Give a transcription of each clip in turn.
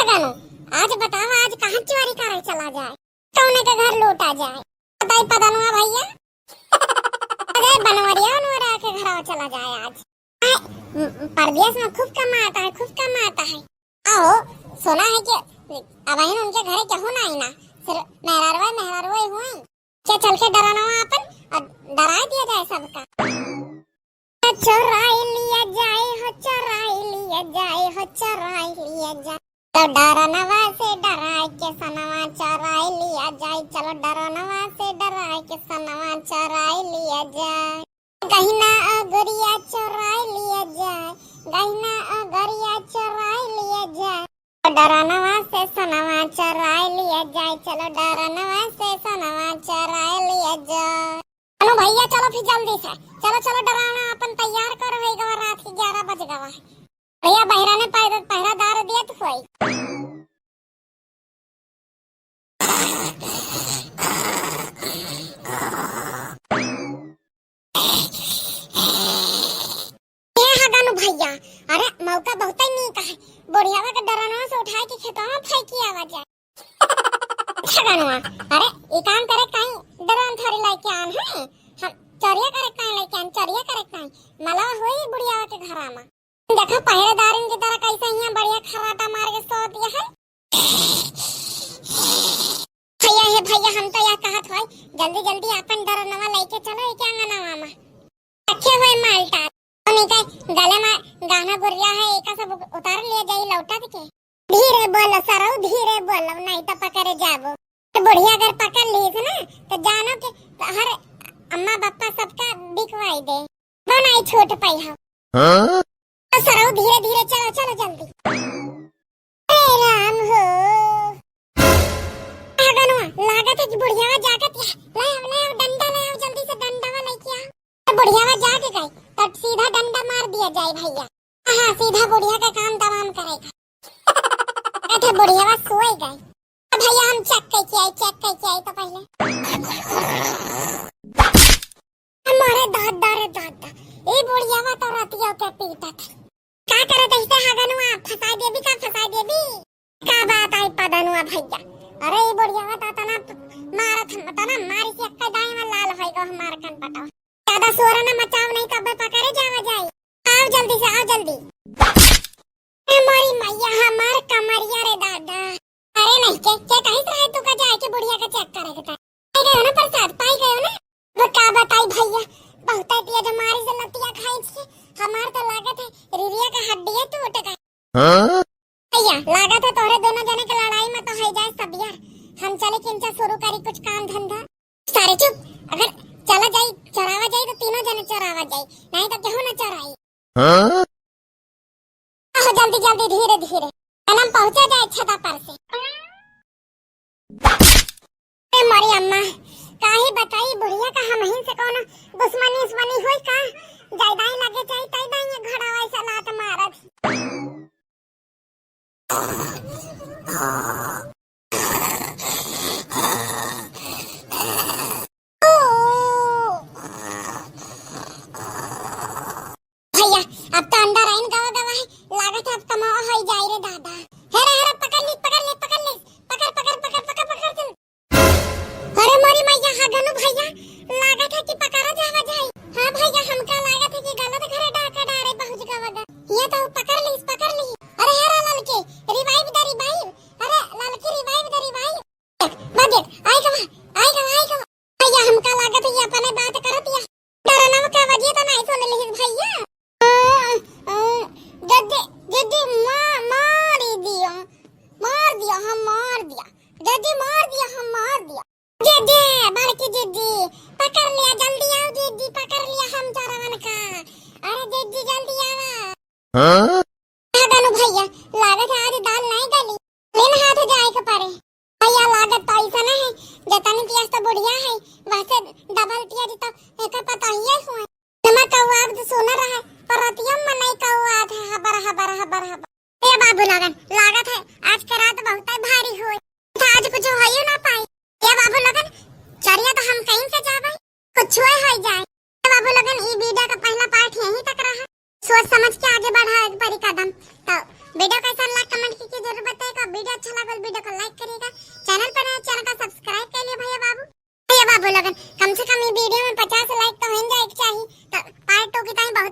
गनु, आज बताओ आज कहाँ चोरी करे चला जाए, कौने का घर लूटा जाए, बताई पदनुआ भैया। अरे बनवरिया बनवरिया के घर चला जाए आज। परदेश में खूब कमाता है, खूब कमाता है। आओ सुना है कि अब उनके घरे क्यों ना आई ना, सिर्फ मेहरारवा हुई क्या, चल के डराना अपन और डरा दिया जाए सबका। चोराई लिया जाए हो, चोराई लिया जाए हो, चोराई लिया जाए, तो डरनवा से डराए के सनवा चोराई लिया जाए, चलो डरनवा से डराए के सनवा चोराई लिया जाए, गहना अगरिया चोराई लिया जाए, गहना अगरिया चोराई लिया जाए, डरनवा से सनवा चोराई लिया जाए, चलो डरनवा से सनवा चोराई लिया जाए। चलो भैया चलो फिर जल्दी से, चलो चलो डराना अपन तैयार करो, है गवा रात के 11 बज गवा है भैया, बहरा ने पहरादार दिया तो कोई। भैया अरे मौका बहुत ही नीक है, बुढ़ियावा के डराना से उठाए के खेतों में फेंकी आवाज है। अरे ये काम करे कहीं डरान थारी लेके आन है, हम चोरिया करे कहीं लेके आन, चोरिया करे कहीं मला होई बुढ़ियावा के घरा में। देखो पहरेदारन की तरह कैसे यहाँ बढ़िया खराटा मार के सो दिया है। भैया हम तो यह कहत है जल्दी जल्दी अपन डरनवा लेके चलो, ये क्या अंगनवा में रखे हुए माल्टा गले में गाना गुरिया है, एक सब उतार लिया जाए लौटा के। धीरे बोलो सरौ, धीरे बोलो नहीं तो पकड़े जाबो। तो बुढ़िया अगर पकड़ ली ना तो जानो कि हर अम्मा पापा सबका बिकवाई दे, वो नहीं छूट पाई हो। तो सरौ धीरे धीरे चलो चलो जल्दी। अरे राम हो लागत है कि बुढ़िया जाकर ले डंडा ले आओ, जल्दी से डंडा लेके आओ। तो बुढ़िया जाके गई तो सीधा डंडा मार दिया जाए भैया। हाँ सीधा बुढ़िया का काम तमाम करेगा। अच्छा बुढ़िया सोए गए, भैया हम चेक करके आए तो पहले हमारे दादा रे दादा ये बुढ़िया तो रतिया के पीटा था, क्या करे देखते हगनुआ फंसा देबी का बात आई पदनुआ भैया। अरे ये बुढ़िया तो तना मारत हम तना मारी से अक्का दाई में लाल होएगा हमारा कन पटाओ, ज्यादा शोर न मचाओ नहीं तब पकड़े जावा जाए। आओ जल्दी से आओ जल्दी। हमारी मैया हमार कमरिया रे दादा। अरे नहीं के कहीं से है तू का जाए के बुढ़िया का चेक करेगा पाई गयो ना प्रसाद, पाई गयो ना। वो का बताई भैया बहुत दिया जो मारी से लतिया खाई थी, हमार तो लागत है रिरिया का हड्डी टूट गई। भैया लागत है तोरे दोनों जने के लड़ाई में तो है जाए सब यार, हम चले किंचा शुरू करी कुछ काम धंधा। सारे चुप, अगर चला जाए चरावा जाए तो तीनों जने चरावा जाए, नहीं तो क्यों ना चराई। जल्दी जल्दी धीरे धीरे हम पहुंचा जाए छता पर से। मारी अम्मा काहे बताई बुढ़िया का हम ही से कौन दुश्मनी होई का, जायदाई लगे जाए तई ये घड़ा ऐसा लात मारत। अब तो अंडा राइन गवा है, लागत है अब कमावा होई जाए रे दादा। हेरा पकड़ ले चल। अरे मोरी मैया हगनु भैया लागत है कि पकड़ा जावा जाए। हां भैया हमका लागत है कि गलत घरे डाका डारे पहुंच गवा ये तो पकड़ ली। अरे हेरा ललके रिवाइव द रिवाइव, अरे ललके रिवाइव द रिवाइव बजे आई गवा भैया हमका लागत है ये अपने बात करत या डरना का वजह तो नहीं सुन ली भैया। जल्दी मार दिया हम मार दिया दीदी बड़की दीदी पकड़ लिया, जल्दी आओ दीदी पकड़ लिया हम चरवन का। अरे दीदी जल्दी आवा। भैया लागत है आज दाल नहीं गली, लेन हाथ जाए के पड़े भैया। लागत तो ऐसा नहीं है जतनी पियास तो बुढ़िया है वैसे डबल पियाज तो एक पता ही है हुआ नमक कौआ तो सुना रहा पर रतियम में नहीं कौआ था हबर ए बाबू लागत है आज के रात बहुत भारी हुई था, आज कुछ हो ही ना पाई। ये बाबू लगन चरिया तो हम कहीं से जावे कुछ हो जाए। बाबू लगन ई वीडियो का पहला पार्ट यहीं तक रहा, सोच समझ के आगे बढ़ा परी कदम। तो वीडियो कैसा लगा कमेंट की जरूर बताइएगा।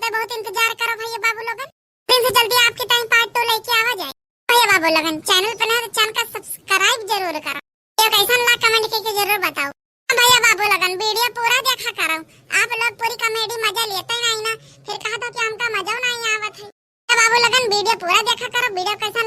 तो बहुत इंतजार करो भैया बाबू लोगन, दिन से जल्दी आपके टाइम पार्ट 2 लेके आवा जाए। भैया बाबू लोगन चैनल पर ना तो चैनल का सब्सक्राइब जरूर करो, ये कैसा लगा कमेंट करके जरूर बताओ। भैया बाबू लोगन वीडियो पूरा देखा करो, आप लोग पूरी कॉमेडी मजा लेते नहीं ना, फिर कहा था कि हमका मजा नहीं आवत है। बाबू लोगन वीडियो पूरा देखा करो, वीडियो कैसा